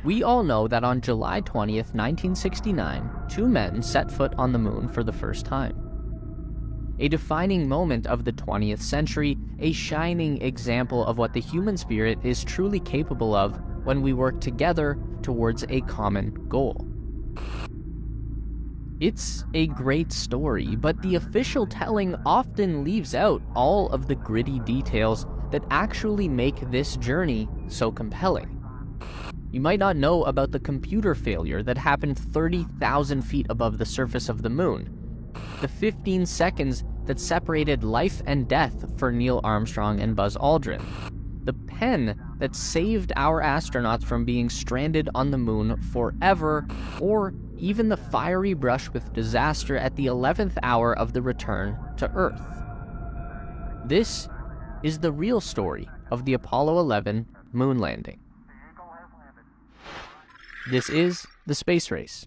We all know that on July 20th, 1969, two men set foot on the moon for the first time. A defining moment of the 20th century, a shining example of what the human spirit is truly capable of when we work together towards a common goal. It's a great story, but the official telling often leaves out all of the gritty details that actually make this journey so compelling. You might not know about the computer failure that happened 30,000 feet above the surface of the moon, the 15 seconds that separated life and death for Neil Armstrong and Buzz Aldrin, the pen that saved our astronauts from being stranded on the moon forever, or even the fiery brush with disaster at the 11th hour of the return to Earth. This is the real story of the Apollo 11 moon landing. This is the space race.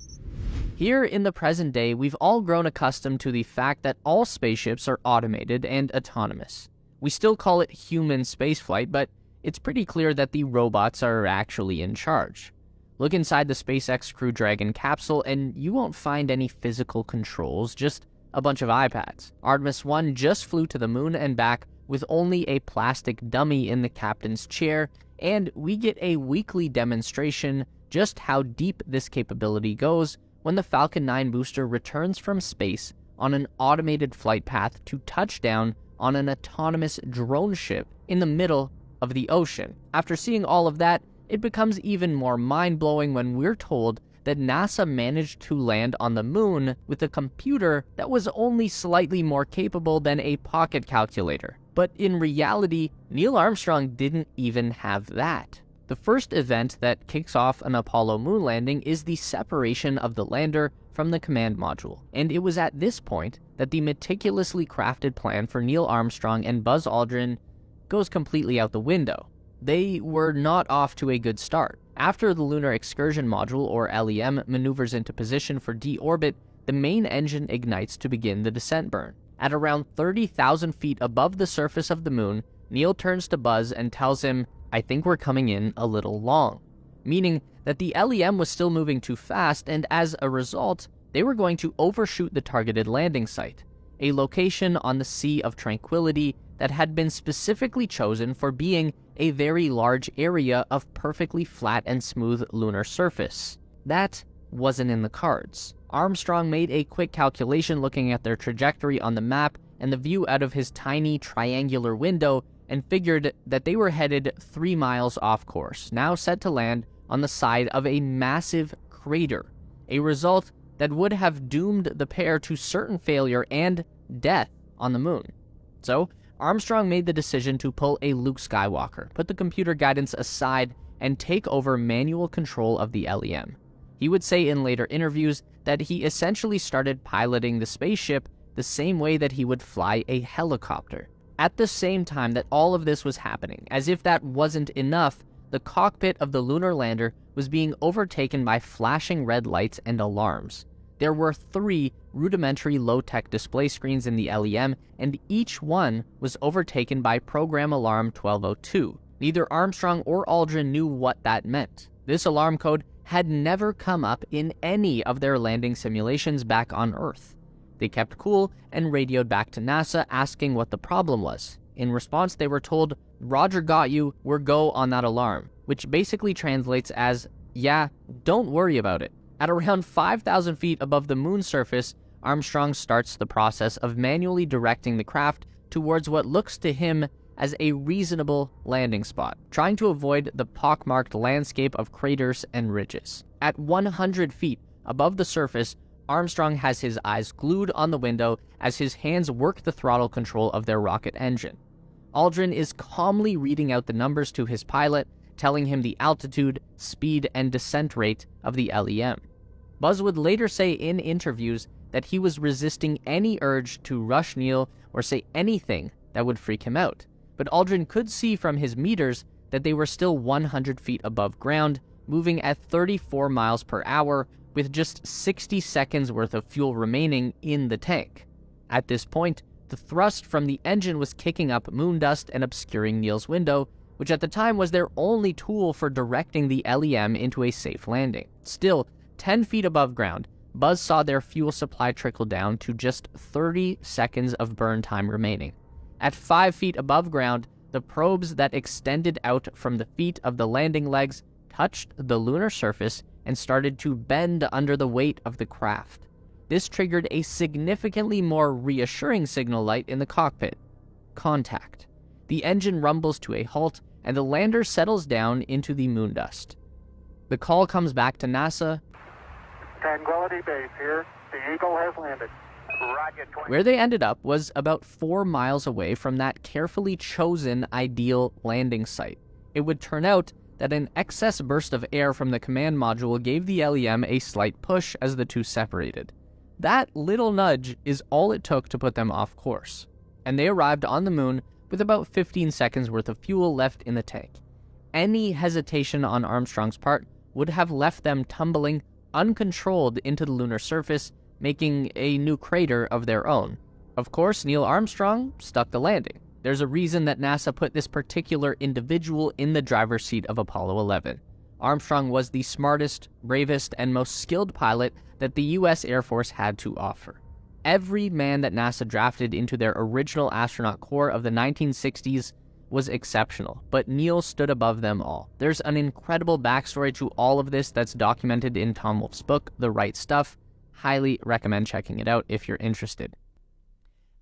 Here in the present day, we've all grown accustomed to the fact that all spaceships are automated and autonomous. We still call it human spaceflight, but it's pretty clear that the robots are actually in charge. Look inside the SpaceX Crew Dragon capsule and you won't find any physical controls, just a bunch of iPads. Artemis 1 just flew to the moon and back with only a plastic dummy in the captain's chair, and we get a weekly demonstration just how deep this capability goes when the Falcon 9 booster returns from space on an automated flight path to touch down on an autonomous drone ship in the middle of the ocean. After seeing all of that, it becomes even more mind-blowing when we're told that NASA managed to land on the moon with a computer that was only slightly more capable than a pocket calculator. But in reality, Neil Armstrong didn't even have that. The first event that kicks off an Apollo moon landing is the separation of the lander from the command module, and it was at this point that the meticulously crafted plan for Neil Armstrong and Buzz Aldrin goes completely out the window. They were not off to a good start. After the Lunar Excursion Module, or LEM, maneuvers into position for deorbit, the main engine ignites to begin the descent burn. At around 30,000 feet above the surface of the moon, Neil turns to Buzz and tells him, "I think we're coming in a little long," meaning that the LEM was still moving too fast, and as a result, they were going to overshoot the targeted landing site, a location on the Sea of Tranquility that had been specifically chosen for being a very large area of perfectly flat and smooth lunar surface. That wasn't in the cards. Armstrong made a quick calculation looking at their trajectory on the map and the view out of his tiny triangular window, and figured that they were headed 3 miles off course, now set to land on the side of a massive crater, a result that would have doomed the pair to certain failure and death on the moon. So, Armstrong made the decision to pull a Luke Skywalker, put the computer guidance aside, and take over manual control of the LEM. He would say in later interviews that he essentially started piloting the spaceship the same way that he would fly a helicopter. At the same time that all of this was happening, as if that wasn't enough, the cockpit of the lunar lander was being overtaken by flashing red lights and alarms. There were 3 rudimentary low-tech display screens in the LEM, and each one was overtaken by program alarm 1202. Neither Armstrong or Aldrin knew what that meant. This alarm code had never come up in any of their landing simulations back on Earth. They kept cool and radioed back to NASA asking what the problem was. In response, they were told, "Roger got you, we're go on that alarm," which basically translates as, "Yeah, don't worry about it." At around 5,000 feet above the moon's surface, Armstrong starts the process of manually directing the craft towards what looks to him as a reasonable landing spot, trying to avoid the pockmarked landscape of craters and ridges. At 100 feet above the surface, Armstrong has his eyes glued on the window as his hands work the throttle control of their rocket engine. Aldrin is calmly reading out the numbers to his pilot, telling him the altitude, speed, and descent rate of the LEM. Buzz would later say in interviews that he was resisting any urge to rush Neil or say anything that would freak him out, but Aldrin could see from his meters that they were still 100 feet above ground, moving at 34 miles per hour, with just 60 seconds worth of fuel remaining in the tank. At this point, the thrust from the engine was kicking up moon dust and obscuring Neil's window, which at the time was their only tool for directing the LEM into a safe landing. Still, 10 feet above ground, Buzz saw their fuel supply trickle down to just 30 seconds of burn time remaining. At 5 feet above ground, the probes that extended out from the feet of the landing legs touched the lunar surface and started to bend under the weight of the craft. This triggered a significantly more reassuring signal light in the cockpit. Contact. The engine rumbles to a halt, and the lander settles down into the moon dust. The call comes back to NASA. Tranquility Base here. The Eagle has landed. Roger, Where they ended up was about 4 miles away from that carefully chosen ideal landing site. It would turn out that an excess burst of air from the command module gave the LEM a slight push as the two separated. That little nudge is all it took to put them off course, and they arrived on the moon with about 15 seconds worth of fuel left in the tank. Any hesitation on Armstrong's part would have left them tumbling uncontrolled into the lunar surface, making a new crater of their own. Of course, Neil Armstrong stuck the landing. There's a reason that NASA put this particular individual in the driver's seat of Apollo 11. Armstrong was the smartest, bravest, and most skilled pilot that the U.S. Air Force had to offer. Every man that NASA drafted into their original astronaut corps of the 1960s was exceptional, but Neil stood above them all. There's an incredible backstory to all of this that's documented in Tom Wolfe's book, The Right Stuff. Highly recommend checking it out if you're interested.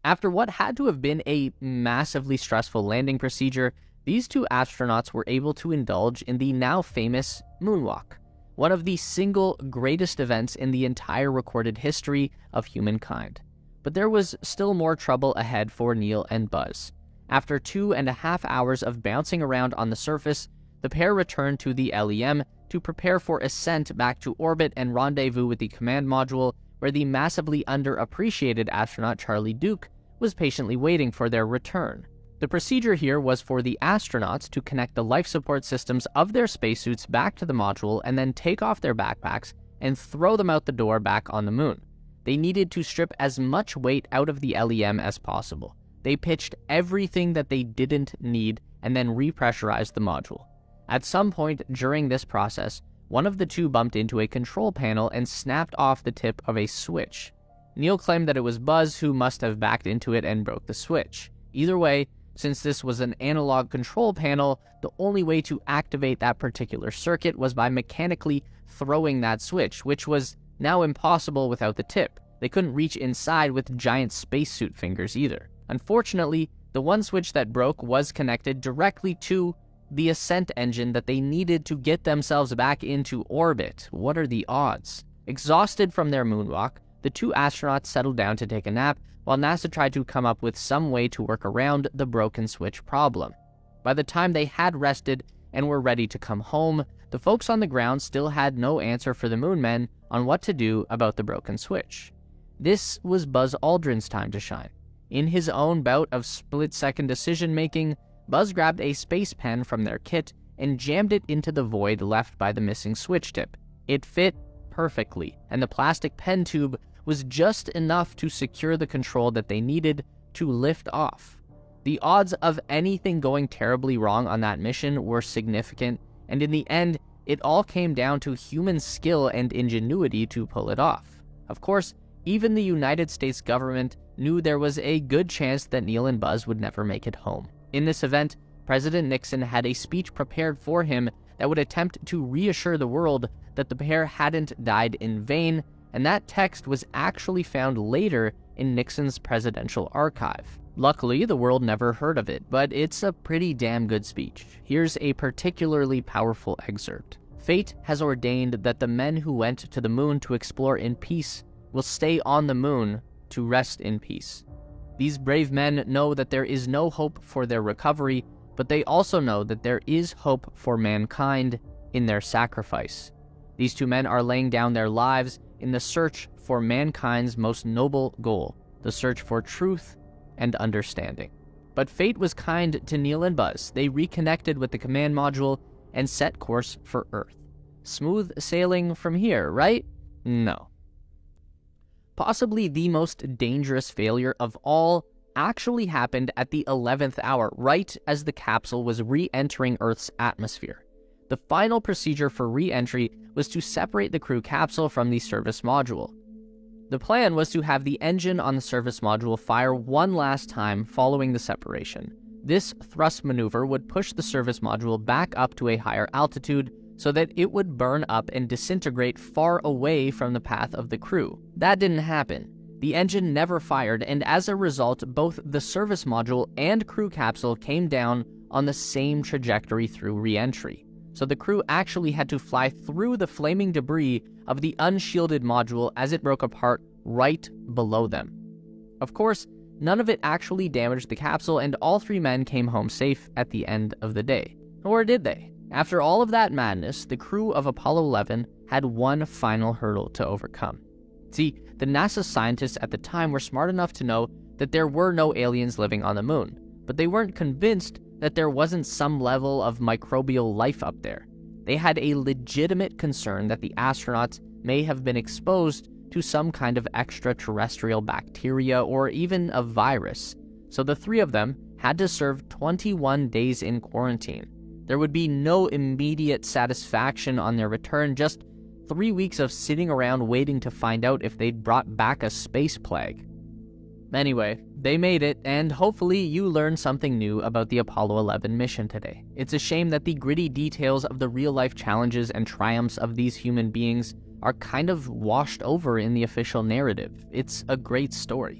After what had to have been a massively stressful landing procedure, these two astronauts were able to indulge in the now famous moonwalk, one of the single greatest events in the entire recorded history of humankind. But there was still more trouble ahead for Neil and Buzz. After 2.5 hours of bouncing around on the surface, the pair returned to the LEM to prepare for ascent back to orbit and rendezvous with the command module, where the massively underappreciated astronaut Charlie Duke was patiently waiting for their return. The procedure here was for the astronauts to connect the life support systems of their spacesuits back to the module and then take off their backpacks and throw them out the door back on the moon. They needed to strip as much weight out of the LEM as possible. They pitched everything that they didn't need and then repressurized the module. At some point during this process, one of the two bumped into a control panel and snapped off the tip of a switch. Neil claimed that it was Buzz who must have backed into it and broke the switch. Either way, since this was an analog control panel, the only way to activate that particular circuit was by mechanically throwing that switch, which was now impossible without the tip. They couldn't reach inside with giant spacesuit fingers either. Unfortunately, the one switch that broke was connected directly to the ascent engine that they needed to get themselves back into orbit. What are the odds? Exhausted from their moonwalk, the two astronauts settled down to take a nap while NASA tried to come up with some way to work around the broken switch problem. By the time they had rested and were ready to come home, the folks on the ground still had no answer for the Moonmen on what to do about the broken switch. This was Buzz Aldrin's time to shine. In his own bout of split-second decision-making, Buzz grabbed a space pen from their kit and jammed it into the void left by the missing switch tip. It fit perfectly, and the plastic pen tube was just enough to secure the control that they needed to lift off. The odds of anything going terribly wrong on that mission were significant, and in the end, it all came down to human skill and ingenuity to pull it off. Of course, even the United States government knew there was a good chance that Neil and Buzz would never make it home. In this event, President Nixon had a speech prepared for him that would attempt to reassure the world that the pair hadn't died in vain, and that text was actually found later in Nixon's presidential archive. Luckily, the world never heard of it, but it's a pretty damn good speech. Here's a particularly powerful excerpt. Fate has ordained that the men who went to the moon to explore in peace will stay on the moon to rest in peace. These brave men know that there is no hope for their recovery, but they also know that there is hope for mankind in their sacrifice. These two men are laying down their lives in the search for mankind's most noble goal, the search for truth and understanding. But fate was kind to Neil and Buzz. They reconnected with the command module and set course for Earth. Smooth sailing from here, right? No. Possibly the most dangerous failure of all actually happened at the 11th hour, right as the capsule was re-entering Earth's atmosphere. The final procedure for re-entry was to separate the crew capsule from the service module. The plan was to have the engine on the service module fire one last time following the separation. This thrust maneuver would push the service module back up to a higher altitude so that it would burn up and disintegrate far away from the path of the crew. That didn't happen. The engine never fired, and as a result, both the service module and crew capsule came down on the same trajectory through re-entry. So the crew actually had to fly through the flaming debris of the unshielded module as it broke apart right below them. Of course, none of it actually damaged the capsule, and all 3 men came home safe at the end of the day. Or did they? After all of that madness, the crew of Apollo 11 had one final hurdle to overcome. See, the NASA scientists at the time were smart enough to know that there were no aliens living on the moon, but they weren't convinced that there wasn't some level of microbial life up there. They had a legitimate concern that the astronauts may have been exposed to some kind of extraterrestrial bacteria or even a virus, so the 3 of them had to serve 21 days in quarantine. There would be no immediate satisfaction on their return, just 3 weeks of sitting around waiting to find out if they'd brought back a space plague. Anyway, they made it, and hopefully you learned something new about the Apollo 11 mission today. It's a shame that the gritty details of the real-life challenges and triumphs of these human beings are kind of washed over in the official narrative. It's a great story.